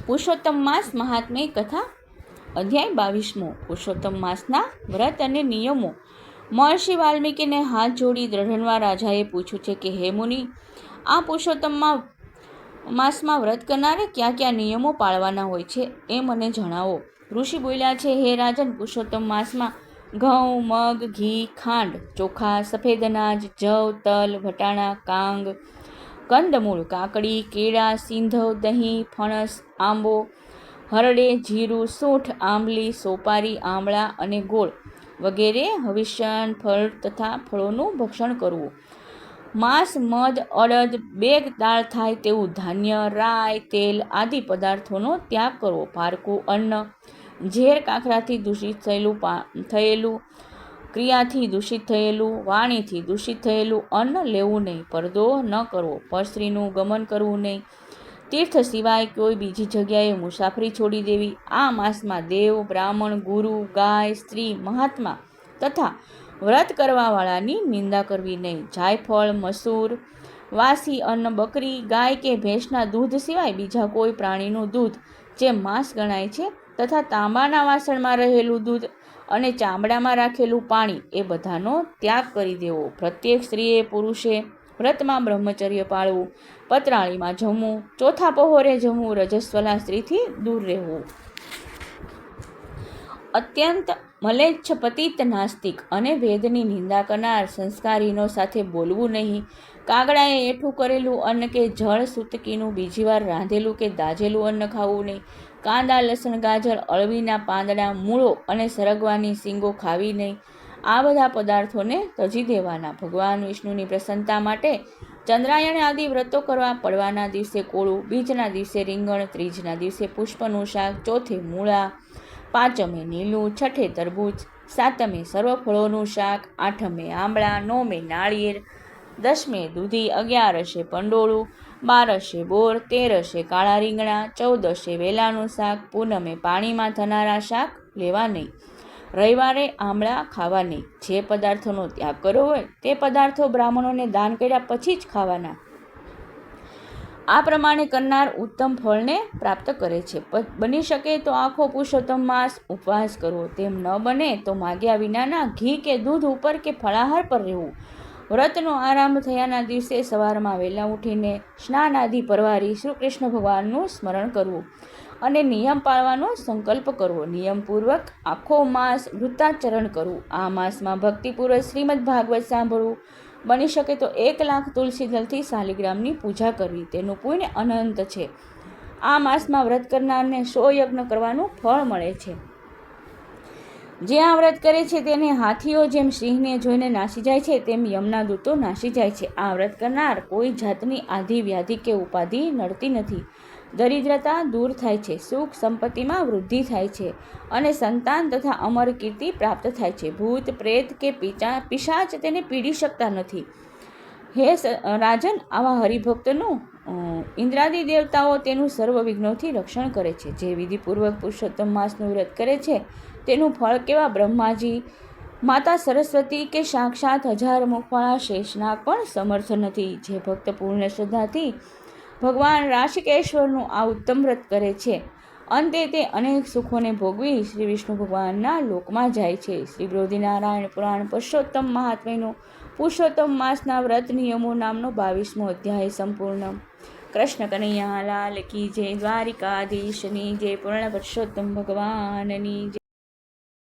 પુરુષોત્તમ માસ મહાત્મ્ય કથા અધ્યાય 22મો પુરુષોત્તમ માસના વ્રત અને નિયમો। મહર્ષિ વાલ્મીકીને હાથ જોડી દ્રઢણવા રાજાએ પૂછ્યું છે કે હે મુનિ, આ પુરુષોત્તમ માસમાં વ્રત કરનારે કયા કયા નિયમો પાળવાના હોય છે એ મને જણાવો। ઋષિ બોલ્યા છે, હે રાજન, પુરુષોત્તમ માસમાં ઘઉં, મગ, ઘી, ખાંડ, ચોખા, સફેદ અનાજ, જવ, તલ, વટાણા, કાંગ, કંદમૂળ, કાકડી, કેળા, સિંધવ, દહીં, ફણસ, આંબો, હરડે, જીરું, સૂંઠ, આંબલી, સોપારી, આમળા અને ગોળ વગેરે હવિષ્યાન ફળ તથા ફળોનું ભક્ષણ કરવું। માંસ, મધ, અડદ, બેગ દાળ થાય તેવું ધાન્ય, રાય, તેલ આદિ પદાર્થોનો ત્યાગ કરવો। પારકું અન્ન, ઝેર, કાંકરાથી દૂષિત થયેલું, ક્રિયાથી દૂષિત થયેલું, વાણીથી દૂષિત થયેલું અન્ન લેવું નહીં। પરદો ન કરવો, પરસ્ત્રીનું ગમન કરવું નહીં। તીર્થ સિવાય કોઈ બીજી જગ્યાએ મુસાફરી છોડી દેવી। આ માસમાં દેવ, બ્રાહ્મણ, ગુરુ, ગાય, સ્ત્રી, મહાત્મા તથા વ્રત કરવાવાળાની નિંદા કરવી નહીં। જાયફળ, મસૂર, વાસી અન્ન, બકરી, ગાય કે ભેંસના દૂધ સિવાય બીજા કોઈ પ્રાણીનું દૂધ જે માંસ ગણાય છે તથા તાંબાના વાસણમાં રહેલું દૂધ અને ચામડામાં રાખેલું પાણી એ બધાનો ત્યાગ કરી દેવો। પ્રત્યેક સ્ત્રીએ પુરુષે વ્રતમાં બ્રહ્મચર્ય પાળવું। પતરાળીમાં જમવું, ચોથા પહોરે જમવું, રજસ્વલા સ્ત્રીથી દૂર રહેવું। અત્યંત મલેચ્છ, પતિત, નાસ્તિક અને વેદની નિંદા કરનાર સંસ્કારીનો સાથે બોલવું નહીં। કાગડાએ એઠું કરેલું અન્ન કે જળ સૂતકીનું બીજી વાર રાંધેલું કે દાજેલું અન્ન ખાવું નહીં। કાંદા, લસણ, ગાજર, અળવીના પાંદડા, મૂળો અને સરગવાની શીંગો ખાવી નહીં। આ બધા પદાર્થોને તજી દેવાના। ભગવાન વિષ્ણુની પ્રસન્નતા માટે ચંદ્રાયણ આદિ વ્રતો કરવા। પડવાના દિવસે કોળું, બીજના દિવસે રીંગણ, ત્રીજના દિવસે પુષ્પનું શાક, ચોથે મૂળા, પાંચમે નીલું, છઠ્ઠે તરબૂચ, સાતમે સર્વ ફળોનું શાક, આઠમે આંબળા, નવમે નાળિયેર, દસમે દૂધી, અગિયારસે પંડોળું, બારસે બોર, તેરસે કાળા રીંગણા, ચૌદસે વેલાનું શાક, પૂનમે પાણીમાં થનારા શાક લેવા નહીં। રવિવારે આમળા ખાવા નહીં। જે પદાર્થોનો ત્યાગ કર્યો હોય તે પદાર્થો બ્રાહ્મણોને દાન કર્યા પછી જ ખાવાના। આ પ્રમાણે કરનાર ઉત્તમ ફળને પ્રાપ્ત કરે છે। બની શકે તો આખો પુરુષોત્તમ માસ ઉપવાસ કરવો, તેમ ન બને તો માગ્યા વિનાના ઘી કે દૂધ ઉપર કે ફળાહાર પર રહેવું। વ્રતનો આરંભ થયાના દિવસે સવારમાં વહેલા ઉઠીને સ્નાન આદિ પરવારી શ્રી કૃષ્ણ ભગવાનનું સ્મરણ કરવું અને નિયમ પાળવાનો સંકલ્પ કરવો। નિયમપૂર્વક આખો માસ વૃત્તાચરણ કરવું। આ માસમાં ભક્તિપૂર્વક શ્રીમદ ભાગવત સાંભળવું। બની શકે તો 1 લાખ તુલસી દળથી શાલિગ્રામની પૂજા કરવી, તેનું પુણ્ય અનંત છે। આ માસમાં વ્રત કરનારને 100 યજ્ઞ કરવાનું ફળ મળે છે। જે આ વ્રત કરે છે તેને હાથીઓ જેમ સિંહને જોઈને નાસી જાય છે તેમ યમના દૂતો નાસી જાય છે। આ વ્રત કરનાર કોઈ જાતની આધિ, વ્યાધિ કે ઉપાધિ નડતી નથી। દરિદ્રતા દૂર થાય છે, સુખ સંપત્તિમાં વૃદ્ધિ થાય છે અને સંતાન તથા અમર કીર્તિ પ્રાપ્ત થાય છે। ભૂત, પ્રેત કે પિશાચ તેને પીડી શકતા નથી। હે રાજન, આવા હરિભક્તનું ઇન્દ્રાદિ દેવતાઓ તેનું સર્વ વિઘ્નોથી રક્ષણ કરે છે। જે વિધિપૂર્વક પુરુષોત્તમ માસનું વ્રત કરે છે તેનું ફળ કેવા બ્રહ્માજી, માતા સરસ્વતી કે સાક્ષાત 1000 મુખવાળા શેષનાગ પણ સમર્થ નથી। જે ભક્ત પૂર્ણ શ્રદ્ધાથી ભગવાન રાશિકેશ્વરનું આ ઉત્તમ વ્રત કરે છે, અંતે તે અનેક સુખોને ભોગવી શ્રી વિષ્ણુ ભગવાનના લોકમાં જાય છે। શ્રી બૃહદીનારાયણ પુરાણ પુરુષોત્તમ મહાત્મ્યનો પુરુષોત્તમ માસના વ્રત નિયમો નામનો 22મો અધ્યાય સંપૂર્ણ। કૃષ્ણ કનૈયા લાલ કી જય, દ્વારિકાધીશની જય, પૂર્ણ પુરુષોત્તમ ભગવાનની જય।